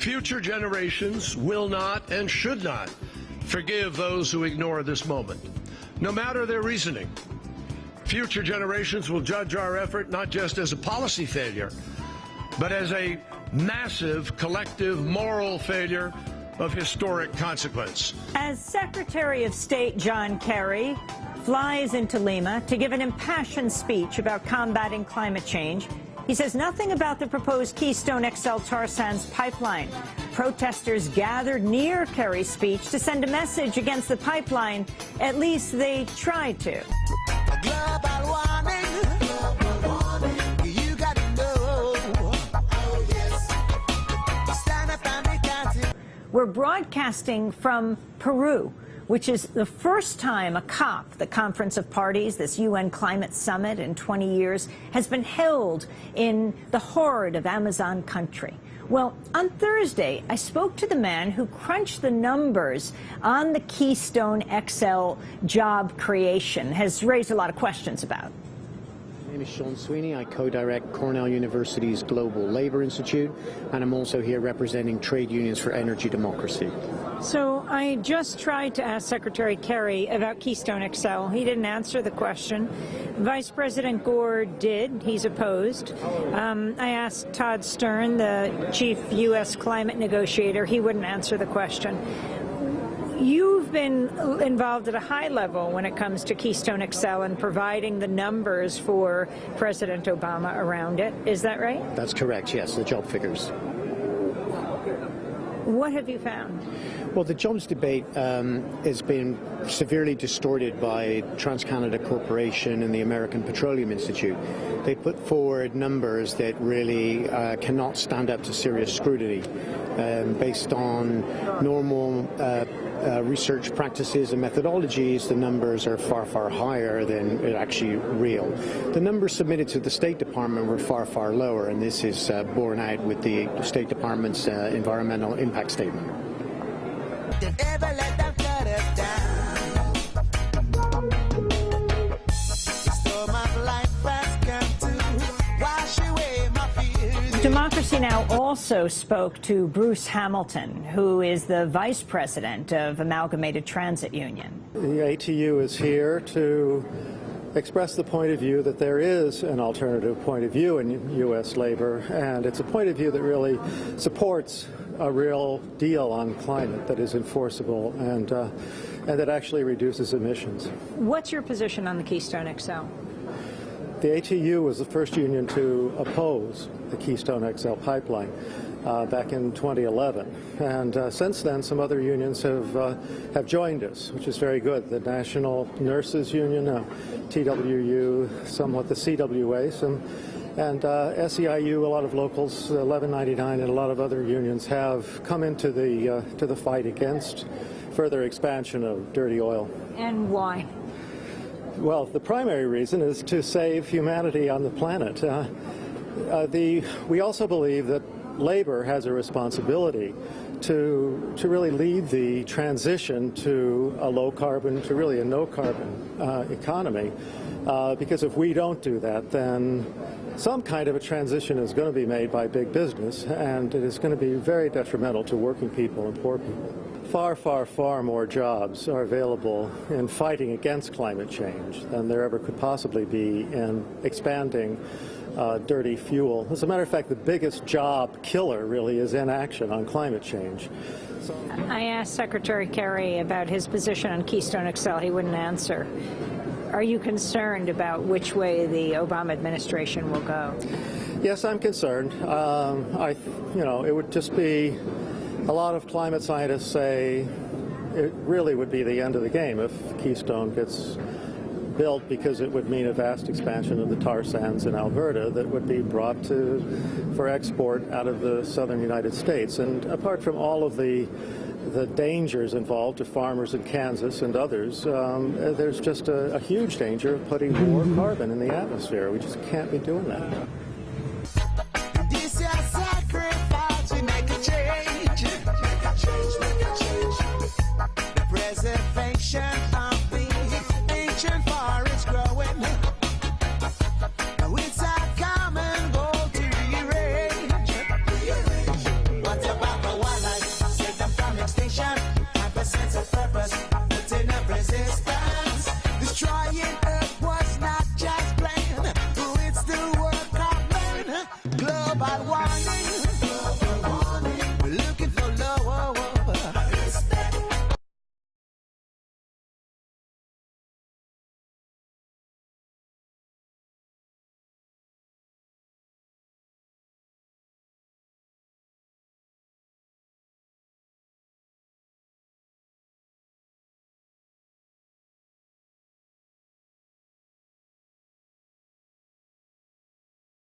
Future generations will not and should not forgive those who ignore this moment, no matter their reasoning. Future generations will judge our effort not just as a policy failure, but as a massive collective moral failure of historic consequence. As Secretary of State John Kerry flies into Lima to give an impassioned speech about combating climate change, he says nothing about the proposed Keystone XL tar sands pipeline. Protesters gathered near Kerry's speech to send a message against the pipeline. At least they tried to. Global warming, you gotta know. Oh, yes. Stand up and be counted. We're broadcasting from Peru, which is the first time a COP, the Conference of Parties, this UN climate summit in 20 years, has been held in the heart of Amazon country. Well, on Thursday, I spoke to the man who crunched the numbers on the Keystone XL job creation, has raised a lot of questions about. My name is Sean Sweeney. I co-direct Cornell University's Global Labor Institute, and I'm also here representing trade unions for energy democracy. So I just tried to ask Secretary Kerry about Keystone XL. He didn't answer the question. Vice President Gore did. He's opposed. I asked Todd Stern, the chief U.S. climate negotiator. He wouldn't answer the question. You've been involved at a high level when it comes to Keystone XL and providing the numbers for President Obama around it. Is that right? That's correct, yes, the job figures. What have you found? Well, the jobs debate has been severely distorted by TransCanada Corporation and the American Petroleum Institute. They put forward numbers that really cannot stand up to serious scrutiny. Based on normal research practices and methodologies, the numbers are far, far higher than actually real. The numbers submitted to the State Department were far, far lower, and this is borne out with the State Department's environmental impact statement. Democracy Now! Also spoke to Bruce Hamilton, who is the vice president of Amalgamated Transit Union. The ATU is here to express the point of view that there is an alternative point of view in U.S. labor, and it's a point of view that really supports a real deal on climate that is enforceable and that actually reduces emissions. What's your position on the Keystone XL? The ATU was the first union to oppose the Keystone XL pipeline back in 2011, and since then some other unions have joined us, which is very good. The National Nurses Union, TWU, somewhat the CWA, and SEIU, a lot of locals, 1199, and a lot of other unions have come into the fight against further expansion of dirty oil. And why? Well, the primary reason is to save humanity on the planet. We also believe that labor has a responsibility to really lead the transition to a low-carbon, to really a no-carbon economy, because if we don't do that, then some kind of a transition is going to be made by big business, and it is going to be very detrimental to working people and poor people. Far, far, far more jobs are available in fighting against climate change than there ever could possibly be in expanding dirty fuel. As a matter of fact, the biggest job killer really is inaction on climate change. I asked Secretary Kerry about his position on Keystone XL. He wouldn't answer. Are you concerned about which way the Obama administration will go? Yes, I'm concerned. It would just be, a lot of climate scientists say it really would be the end of the game if Keystone gets built, because it would mean a vast expansion of the tar sands in Alberta that would be brought for export out of the southern United States. And apart from all of the dangers involved to farmers in Kansas and others, there's just a huge danger of putting more carbon in the atmosphere. We just can't be doing that. This is sacrifice, we make a change. The preservation of the ancient forest growing. It's a common goal to rearrange. What about the station. Have a sense of purpose.